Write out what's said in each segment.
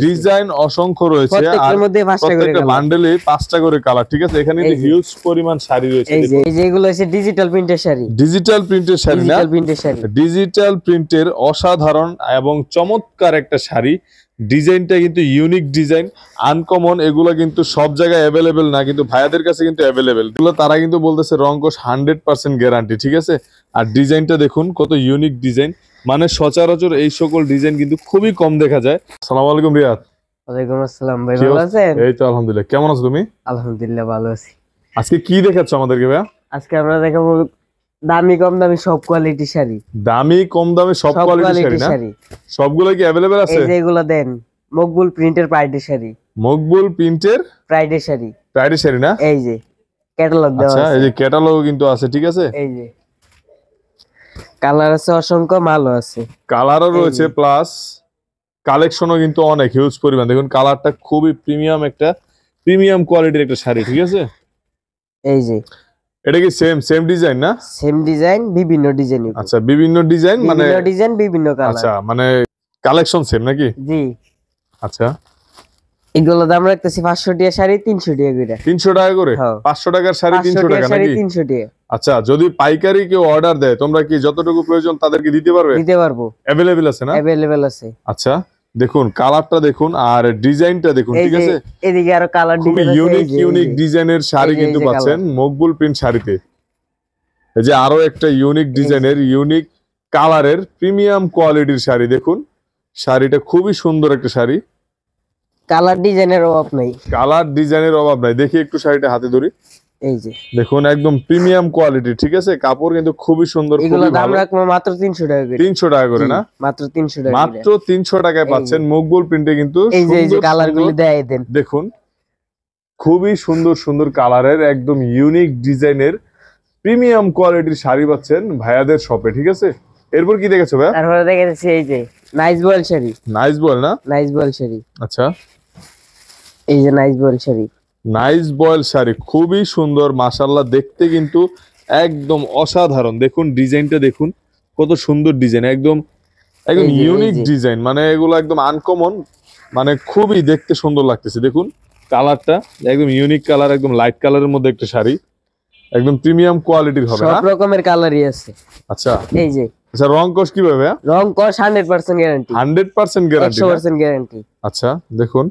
Design অসংখ্য রয়েছে আর প্রত্যেকটা বান্ডেলে 5টা করে কালার, ঠিক আছে। এখানে হিউজ পরিমাণ শাড়ি রয়েছে। এই যে এগুলো হচ্ছে ডিজিটাল প্রিন্টের শাড়ি, ডিজিটাল প্রিন্টের শাড়ি না, ডিজিটাল প্রিন্টের অসাধারণ এবং চমৎকার একটা শাড়ি। ডিজাইনটা কিন্তু ইউনিক ডিজাইন, আনকমন। এগুলো কিন্তু সব জায়গায় অ্যাভেলেবেল না, কিন্তু ভাইয়াদের কাছে কিন্তু অ্যাভেলেবেল। এগুলো তারা কিন্তু বলতেছে রংকশ 100% গ্যারান্টি, ঠিক আছে। আর ডিজাইনটা দেখুন কত ইউনিক ডিজাইন, মানে সচরাচর এই সকল ডিজাইন কিন্তু খুবই কম দেখা যায়। আসসালামু আলাইকুম রিয়াদ। ওয়ালাইকুম আসসালাম ভাই, ভালো আছেন? এই তো আলহামদুলিল্লাহ, কেমন আছো তুমি? আলহামদুলিল্লাহ ভালো আছি। আজকে কি দেখাচ্ছ আমাদেরকে ভাইয়া? আজকে আমরা দেখাবো দামি কম দামি সব কোয়ালিটি শাড়ি। দামি কম দামি সব কোয়ালিটি শাড়ি না? সবগুলো কি अवेलेबल আছে? এই যে এগুলো দেন, মকবুল প্রিন্টের প্রাইডের শাড়ি। মকবুল প্রিন্টের প্রাইডের শাড়ি, প্রাইডের শাড়ি না? এই যে ক্যাটালগ দেওয়া আছে। আচ্ছা, এই যে ক্যাটালগ কিন্তু আছে, ঠিক আছে। এই যে কালার আছে, অসংখ্য মালও আছে, কালারও রয়েছে, প্লাস কালেকশনও কিন্তু অনেক হিউজ পরিমাণ। দেখুন কালারটা খুবই প্রিমিয়াম, একটা প্রিমিয়াম কোয়ালিটির একটা শাড়ি, ঠিক আছে। এই যে এটা কি সেম ডিজাইন না? সেম ডিজাইন, বিভিন্ন ডিজাইন। আচ্ছা, বিভিন্ন ডিজাইন, মানে বিভিন্ন ডিজাইন, বিভিন্ন কালার। আচ্ছা, মানে কালেকশন সেম নাকি? জি। আচ্ছা, এগুলো দাম রাখতেছি 500 টাকা শাড়ি, 300 টাকা করে। 300 টাকা করে? 500 টাকার শাড়ি 300 টাকা নাকি? 300 টাকা। আচ্ছা, যদি পাইকারি কেউ অর্ডার দেয়, তোমরা কি যতটুকু প্রয়োজন তাদেরকে দিতে পারবে? দিতে পারবো, अवेलेबल আছে না? अवेलेबल আছে। আচ্ছা, দেখুন কালারটা দেখুন আর ডিজাইনটা দেখুন, ঠিক আছে। এদিকে আরো কালার ডিজাইন আছে, ইউনিক ডিজাইনের শাড়ি কিন্তু পাচ্ছেন মকবুল প্রিন্ট শাড়িতে। এই যে আরো একটা ইউনিক ডিজাইনের, ইউনিক কালারের প্রিমিয়াম কোয়ালিটির শাড়ি। দেখুন শাড়িটা খুবই সুন্দর একটা শাড়ি, কালার ডিজাইনের অভাব নাই, কালার ডিজাইনের অভাব নাই। দেখি একটু শাড়িটা হাতে ধরি। এই যে দেখুন একদম প্রিমিয়াম কোয়ালিটি, ঠিক আছে। কাপড় কিন্তু খুবই সুন্দর। এগুলো দাম রাখবো মাত্র 300 টাকা করে। 300 টাকা করে না? মাত্র 300 টাকা, মাত্র 300 টাকায় পাচ্ছেন মকবুল প্রিন্টে কিন্তু। এই যে কালারগুলো দেয় দেন, দেখুন খুবই সুন্দর সুন্দর কালারের, একদম ইউনিক ডিজাইনের প্রিমিয়াম কোয়ালিটির শাড়ি পাচ্ছেন ভাইয়াদের শপে, ঠিক আছে। এরপর কি দেখেছো ভাই? তারপরে দেখেছি এই যে nice voile sari. Nice voile না? Nice voile sari. আচ্ছা, এই যে nice voile sari. Nice voile sari খুবই সুন্দর মাশাআল্লাহ, দেখতে কিন্তু একদম অসাধারণ। দেখুন ডিজাইনটা দেখুন কত সুন্দর ডিজাইন, একদম ইউনিক ডিজাইন, মানে এগুলো একদম আনকমন, মানে খুবই দেখতে সুন্দর লাগতেছে। দেখুন কালারটা একদম ইউনিক কালার, একদম লাইট কালারের মধ্যে একটা শাড়ি, একদম প্রিমিয়াম কোয়ালিটির হবে না? সব রকমের কালারই আছে। আচ্ছা, এই যে আচ্ছা, রংকশ কিভাবে? রংকশ 100% গ্যারান্টি। 100% guarantee, 100% guarantee. আচ্ছা, দেখুন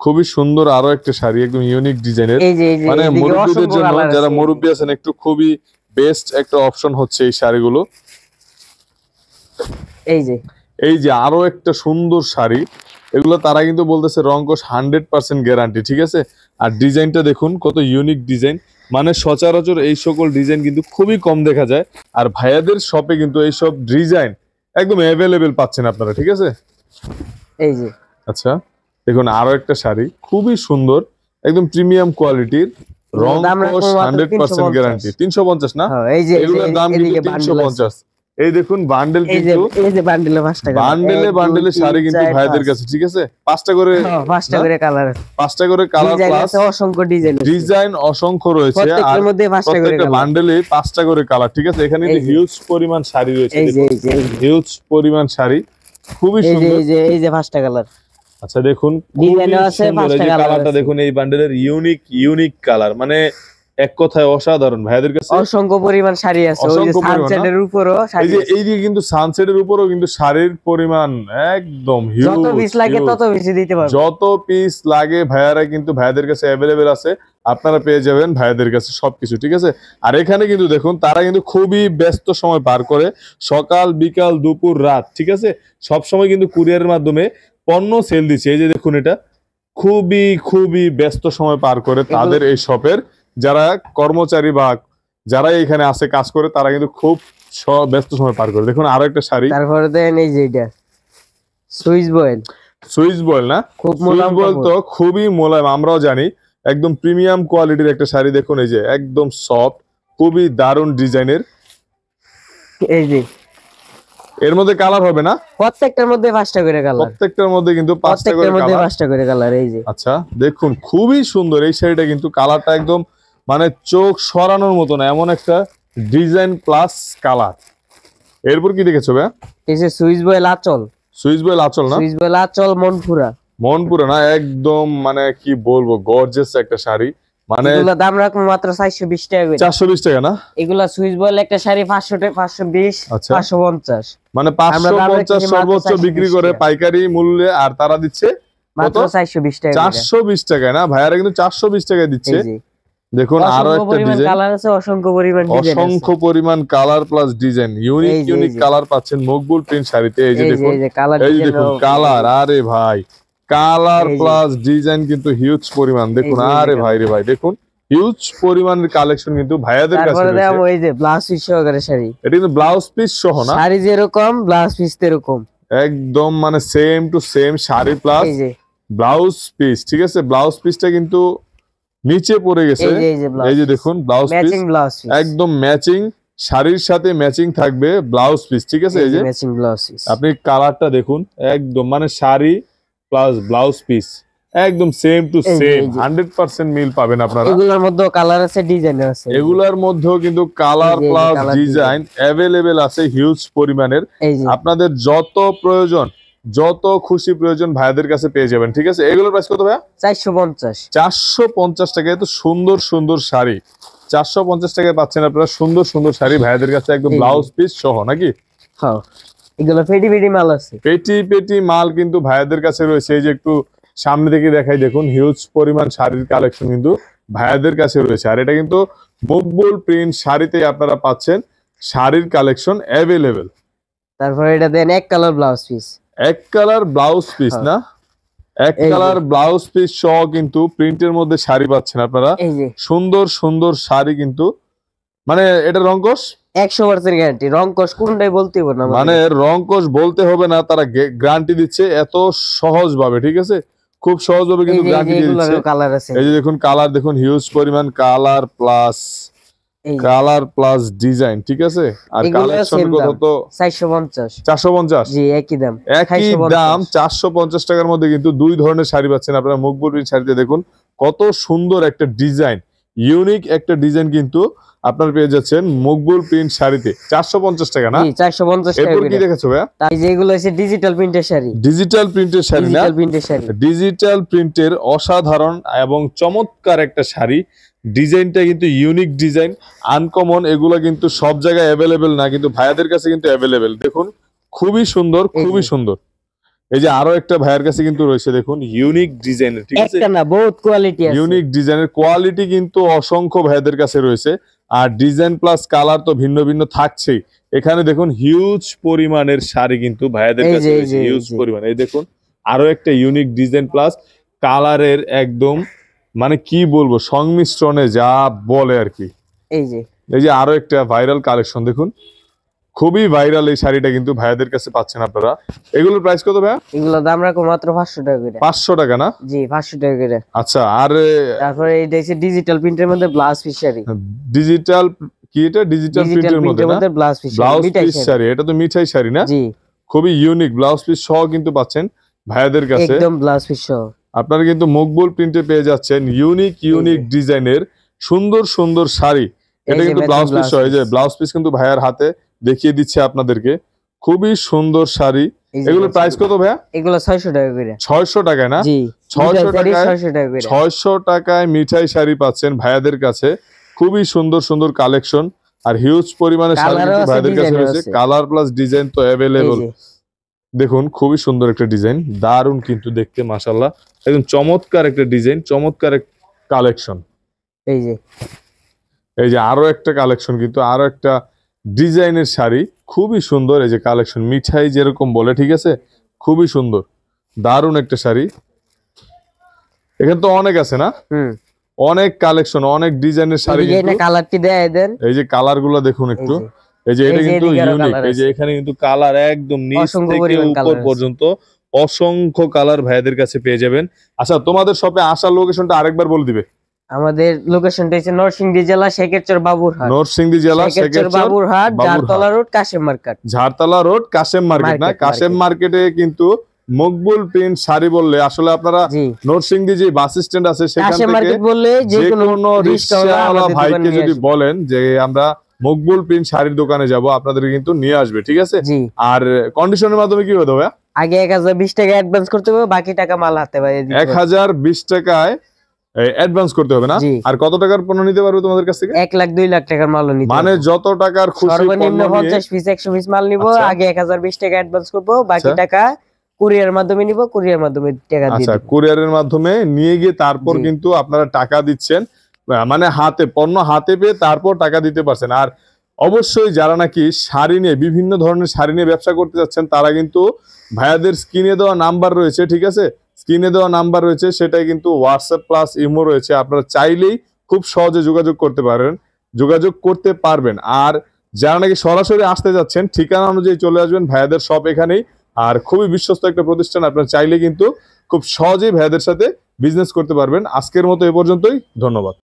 খুবই সুন্দর আরো একটা শাড়ি, একদম ইউনিক ডিজাইনের, মানে মুরব্বিদের জন্য, যারা মুরব্বি আছেন একটু, খুবই বেস্ট একটা অপশন হচ্ছে এই শাড়িগুলো। এই যে আরো একটা সুন্দর শাড়ি, এগুলো তারা কিন্তু বলতেছে রংকশ 100% গ্যারান্টি, ঠিক আছে। আর ডিজাইনটা দেখুন কত ইউনিক ডিজাইন, মানে সচরাচর এই সকল ডিজাইন কিন্তু খুবই কম দেখা যায়। আর ভাইয়াদের শপে কিন্তু এইসব ডিজাইন একদম অ্যাভেলেবেল পাচ্ছেন আপনারা, ঠিক আছে। এই যে আচ্ছা, দেখুন আরো একটা শাড়ি খুবই সুন্দর, একদম প্রিমিয়াম কোয়ালিটির, রংকশ 100% গ্যারান্টি। 350 না? এগুলোর দাম কিন্তু 350। এই দেখুন বান্ডেল, কিন্তু এই যে বান্ডেলে 5 টাকা, বান্ডেলে শাড়ি কিন্তু ভাইদের কাছে, ঠিক আছে। 5টা করে কালার, 5টা করে কালার, প্লাস অসংখ্য ডিজাইন অসংখ্য রয়েছে। আর প্রত্যেকটা বান্ডেলে 5টা করে কালার, ঠিক আছে। এখানে হিউজ পরিমাণ শাড়ি রয়েছে, হিউজ পরিমাণ শাড়ি, খুবই সুন্দর। এই যে 5টা কালার। আচ্ছা, দেখুন কালারটা দেখুন, এই বান্ডেলের ইউনিক কালার, মানে এক কথায় অসাধারণ। ভাইয়াদের কাছে অসংখ্য পরিমাণ শাড়ি আছে। ওই যে সানসেটের উপরও শাড়ি, এই যে কিন্তু সানসেটের উপরও কিন্তু শাড়ির পরিমাণ একদম হিউজ। যত পিস লাগে তত বেশি দিতে পারবে, যত পিস লাগে ভাইয়ারা কিন্তু ভাইয়াদের কাছে अवेलेबल আছে। আপনারা পেয়ে যাবেন ভাইয়াদের কাছে সবকিছু, ঠিক আছে। আর এখানে কিন্তু দেখুন তারা কিন্তু খুবই ব্যস্ত সময় পার করে, সকাল বিকাল দুপুর রাত, ঠিক আছে। সব সময় কিন্তু কুরিয়ারের মাধ্যমে পণ্য সেল দিচ্ছে। এই যে দেখুন, এটা খুবই ব্যস্ত সময় পার করে তাদের এই শপের যারা কর্মচারী বা যারা এখানে আছে কাজ করে, তারা কিন্তু খুব ব্যস্ত সময় পার করে। দেখুন আরো একটা শাড়ি। তারপরে দেন এই যে এটা সুইস বয়েল। সুইস বয়েল না? সুইস বয়েল তো খুবই মোলায়েম, আমরাও জানি, একদম প্রিমিয়াম কোয়ালিটির একটা শাড়ি। দেখুন এই যে একদম সফট, খুবই দারুণ ডিজাইনের। এই যে এর মধ্যে কালার হবে না? প্রত্যেকটার মধ্যে 5টা করে কালার, প্রত্যেকটার মধ্যে কিন্তু 5টা করে কালার। এই যে আচ্ছা, দেখুন খুবই সুন্দর এই শাড়িটা, কিন্তু কালারটা একদম মানে চোখ সরানোর মতো না, এমন একটা ডিজাইন প্লাস কালার। এরপর কি দেখেছো ভাই? এই যে সুইস বয়েল আঁচল। সুইস বয়েল আঁচল না? সুইস বয়েল আঁচল মনপুরা। মন পুরো না, একদম মানে কি বলবো, গর্জিয়াস একটা শাড়ি। মানে এগুলো দাম রাখবো মাত্র 420 টাকা করে। 420 টাকা না? এগুলা সুইস বল একটা শাড়ি 500 টাকা, 520, আচ্ছা। 550, মানে আমরা দাম 550 রেখেছি মাত্র সর্বোচ্চ 420 বিক্রি করে টাকা। পাইকারি মূল্যে, আর তারা দিচ্ছে মাত্র 420 টাকা করে। 420 টাকায় না? ভাইয়ারা কিন্তু 420 টাকায় দিচ্ছে। এই যে দেখুন আরো অসংখ্য একটা পরিমাণ ডিজাইন, কালার আছে, অসংখ্য পরিমাণ ডিজাইন আছে। অসংখ্য পরিমাণ কালার প্লাস ডিজাইন, ইউনিক এই যে, ইউনিক এই যে। কালার পাচ্ছেন মকবুল প্রিন্ট শাড়িতে। এই যে এই যে দেখুন, এই যে কালার এই যে ডিজাইন, দেখুন কালার, আরে ভাই কালার এই যে। প্লাস ডিজাইন কিন্তু হিউজ পরিমাণ। দেখুন এই যে, এই যে আরে ভাই কালার। রে ভাই, দেখুন হিউজ পরিমাণের কালেকশন কিন্তু ভাইয়াদের কাছে তারপরে দাম রয়েছে। ওই যে ব্লাউজ পিস সহকারে শাড়ি। এটা কিন্তু ব্লাউজ পিস সহ না? শাড়ি যেরকম ব্লাউজ পিস এরকম একদম মানে same to same sari plus এই যে ব্লাউজ পিস। ঠিক আছে, ব্লাউজ পিসটা কিন্তু নিচে পড়ে গেছে। এই যে ব্লাউজ, এই যে দেখুন blouse piece matching blouse piece, একদম ম্যাচিং, শাড়ির সাথে ম্যাচিং থাকবে ব্লাউজ পিস। ঠিক আছে, এই যে ম্যাচিং ব্লাউজ পিস। আপনি কালারটা দেখুন, একদম মানে শাড়ি প্লাস ব্লাউজ পিস একদম সেম টু এই যে, সেম, এই যে। 100% মিল পাবেন আপনারা। এগুলোর মধ্যে কালার আছে, ডিজাইন আছে। এগুলার মধ্যেও কিন্তু কালার এই যে, প্লাস colour ডিজাইন অ্যাভেলেবেল আছে হিউজ পরিমাণের। এই যে আপনাদের যত প্রয়োজন, যত খুশি প্রয়োজন ভাইয়াদের কাছে পেয়ে যাবেন। ঠিক আছে, এগুলোর প্রাইস কত ভাইয়া? 450, 450 টাকায় তো সুন্দর সুন্দর শাড়ি 450 টাকায় পাচ্ছেন আপনারা, সুন্দর সুন্দর শাড়ি ভাইয়াদের কাছে একদম এই যে। ব্লাউজ পিস সহ নাকি? হ্যাঁ এগুলো পেটি পেটি মাল আছে। পেটি পেটি মাল কিন্তু ভাইয়াদের কাছে রয়েছে। এই যে একটু সামনে থেকে দেখাই, দেখুন হিউজ পরিমাণ শাড়ির কালেকশন কিন্তু ভাইয়াদের কাছে রয়েছে। আর এটা কিন্তু মকবুল প্রিন্ট শাড়িতে আপনারা পাচ্ছেন শাড়ির কালেকশন অ্যাভেলেবেল। তারপরে এটা দেন এক কালার ব্লাউজ পিস, এক কালার ব্লাউজ পিস না? এক এই যে। কালার ব্লাউজ পিস সহ কিন্তু প্রিন্টের মধ্যে শাড়ি পাচ্ছেন আপনারা, এই যে সুন্দর সুন্দর শাড়ি কিন্তু। মানে এটা রংকশ 100% গ্যারান্টি, রং কস কোনটাই বলতে হবে না মানে রংকশ বলতে হবে না, তারা গ্যারান্টি দিচ্ছে এত সহজ ভাবে। ঠিক আছে, খুব সহজ ভাবে কিন্তু গ্যারান্টি দিয়ে দিচ্ছে। কালার আছে, এই যে দেখুন কালার, দেখুন হিউজ পরিমাণ কালার প্লাস এই যে কালার প্লাস ডিজাইন। ঠিক আছে, আর এগুলো কালেকশন same কত? দাম। তো 450, 450, জি একই দাম, একই 450 দাম 450 টাকার মধ্যে কিন্তু দুই ধরনের শাড়ি পাচ্ছেন আপনারা মকবুল প্রিন্ট শাড়িতে। দেখুন কত সুন্দর একটা ডিজাইন, ইউনিক একটা ডিজাইন কিন্তু আপনারা পেয়ে যাচ্ছেন মকবুল প্রিন্ট শাড়িতে 450 টাকা না? জি 450 টাকা এরপর কি করে। দেখেছো ভাইয়া? তাই যে এগুলো হচ্ছে ডিজিটাল প্রিন্টের শাড়ি, ডিজিটাল প্রিন্টের শাড়ি না? ডিজিটাল প্রিন্টের শাড়ি। ডিজিটাল প্রিন্টের অসাধারণ এবং চমৎকার একটা শাড়ি। ডিজাইনটা কিন্তু ইউনিক ডিজাইন, আনকমন। এগুলো কিন্তু সব জায়গায় অ্যাভেলেবেল না, কিন্তু ভাইয়াদের কাছে কিন্তু অ্যাভেলেবেল। দেখুন খুবই সুন্দর, খুবই সুন্দর। এই যে আরো একটা ভাইয়ার কাছে কিন্তু রয়েছে, দেখুন ইউনিক ডিজাইনের। ঠিক আছে, একটা না বহুত কোয়ালিটি আছে, ইউনিক ডিজাইনের কোয়ালিটি কিন্তু অসংখ্য ভাইয়াদের কাছে রয়েছে। আর ডিজাইন প্লাস কালার তো ভিন্ন ভিন্ন থাকছেই। এখানে দেখুন হিউজ পরিমাণের শাড়ি কিন্তু ভাইয়াদের এই কাছে যে, এই রয়েছে, যে, এই হিউজ যে। পরিমাণ। এই দেখুন আরো একটা ইউনিক ডিজাইন প্লাস কালারের একদম মানে কি বলবো সংমিশ্রণে যা বলে আর কি। এই যে এই যে আরো একটা ভাইরাল কালেকশন, দেখুন খুবই ভাইরাল এই শাড়িটা কিন্তু ভাইয়াদের কাছে পাচ্ছেন আপনারা। এগুলোর প্রাইস কত ভাইয়া? এগুলো দাম রাখো মাত্র 500 টাকা করে। 500 টাকা না? জি 500 টাকা করে। আচ্ছা, আর তারপরে এইটা হচ্ছে ডিজিটাল প্রিন্টের মধ্যে ব্লাউজ পিস শাড়ি, ডিজিটাল কি? এটা ডিজিটাল প্রিন্টের মধ্যে না? Blouse piece blouse piece sari, এটা তো মিঠাই শাড়ি না? জি খুবই ইউনিক ব্লাউজ পিস সহ কিন্তু পাচ্ছেন ভাইয়াদের কাছে। একদম ব্লাউজ পিস সহ আপনারা কিন্তু মকবুল প্রিন্টে পেয়ে যাচ্ছেন ইউনিক ইউনিক ডিজাইনের সুন্দর সুন্দর শাড়ি। এটা এই যে কিন্তু matching ব্লাউজ পিস blouse সহ। এই যে piece। ব্লাউজ পিস কিন্তু ভাইয়ার হাতে দেখিয়ে দিচ্ছে আপনাদেরকে, খুবই সুন্দর শাড়ি। এই যে এগুলোর প্রাইস কত ভাইয়া? এগুলো 600 টাকা করে। 600 টাকায় না? জি 600 টাকায় 600 টাকা করে। 600 টাকায় মিঠাই শাড়ি পাচ্ছেন ভাইয়াদের কাছে। খুবই সুন্দর সুন্দর কালেকশন আর হিউজ পরিমাণে শাড়ি Colour ও কিন্তু আছে, ভাইয়াদের কাছে design ও রয়েছে। আছে। কালার প্লাস ডিজাইন তো এই অ্যাভেলেবল। যে দেখুন খুবই সুন্দর একটা ডিজাইন, দারুণ কিন্তু দেখতে মাশাআল্লাহ, একদম চমৎকার একটা ডিজাইন, চমৎকার এক কালেকশন। এই যে এই যে আরো একটা কালেকশন কিন্তু আরো একটা ডিজাইনের শাড়ি, খুবই সুন্দর। এই যে কালেকশন মিঠাই যেরকম বলে, ঠিক আছে, খুবই সুন্দর দারুণ একটা শাড়ি। এখানে তো অনেক আছে না? অনেক কালেকশন, অনেক ডিজাইনের শাড়ি এই যে কিন্তু। কালারটি দেয় দেন, এই যে কালার গুলো দেখুন একটু। এই যে এটা এই যে কিন্তু এদিকে আরো ইউনিক। colour এই যে আছে। এখানে কিন্তু কালার একদম নিচ অসংখ্য থেকে পরিমাণ উপর colour আছে। পর্যন্ত অসংখ্য কালার ভাইয়াদের কাছে পেয়ে যাবেন। আচ্ছা, তোমাদের শপে আসার লোকেশনটা আরেকবার বলে দিবে। আমাদের লোকেশনটা হচ্ছে নরসিংদী জেলা শেখেরচর বাবুরহাট, নরসিংদী জেলা Shekherchar Baburhat, Jhartala road, Kashem market. Jhartala road Kashem market না? মার্কেট, কাশেম মার্কেটে কিন্তু মকবুল প্রিন্ট শাড়ি বললে আসলে আপনারা জি নরসিংদী যে বাস স্ট্যান্ড আছে সেখান কাশেম থেকে মার্কেট বললে যে যে কোনো কোনো রিকশাওয়ালা ভাইকে যদি বলেন যে আমরা মকবুল প্রিন্ট শাড়ির দোকানে যাব, আপনাদের কিন্তু নিয়ে আসবে। ঠিক আছে, জি আর কন্ডিশনের মাধ্যমে কি হতে হবে? আগে 1020 টাকা অ্যাডভান্স করতে হবে, বাকি টাকা মাল হাতে পাই দিতে হবে। 1020 টাকায় অ্যাডভান্স করতে হবে না? জি। আর কত টাকার পণ্য নিতে পারবে তোমাদের কাছ থেকে? 1 লাখ 2 লাখ টাকার মাল নিতে মানে পারবো। যত টাকার খুশি সর্বনিম্ন পণ্য নিয়ে 50 পিস 100 পিস মাল নিব, আচ্ছা। আগে 1020 টাকা অ্যাডভান্স করব, বাকি আচ্ছা। টাকা কুরিয়ার মাধ্যমে নিব, কুরিয়ার মাধ্যমে টাকা দিয়ে আচ্ছা, দিব। কুরিয়ারের মাধ্যমে নিয়ে গিয়ে তারপর জি। কিন্তু আপনারা টাকা দিচ্ছেন, মানে হাতে পণ্য হাতে পেয়ে তারপর টাকা দিতে পারছেন। আর অবশ্যই যারা নাকি শাড়ি নিয়ে বিভিন্ন ধরনের শাড়ি নিয়ে ব্যবসা করতে যাচ্ছেন তারা কিন্তু ভাইয়াদের স্ক্রিনে দেওয়া নাম্বার রয়েছে, ঠিক আছে, স্ক্রিনে দেওয়া নাম্বার রয়েছে, সেটাই কিন্তু হোয়াটসঅ্যাপ প্লাস ইমো রয়েছে, আপনারা চাইলেই খুব সহজে যোগাযোগ করতে পারবেন। আর যারা নাকি সরাসরি আসতে যাচ্ছেন ঠিকানা অনুযায়ী চলে আসবেন, ভাইয়াদের শপ এখানেই। আর খুবই বিশ্বস্ত একটা প্রতিষ্ঠান, আপনারা চাইলে কিন্তু খুব সহজেই ভাইয়াদের সাথে বিজনেস করতে পারবেন। আজকের মতো এ পর্যন্তই, ধন্যবাদ।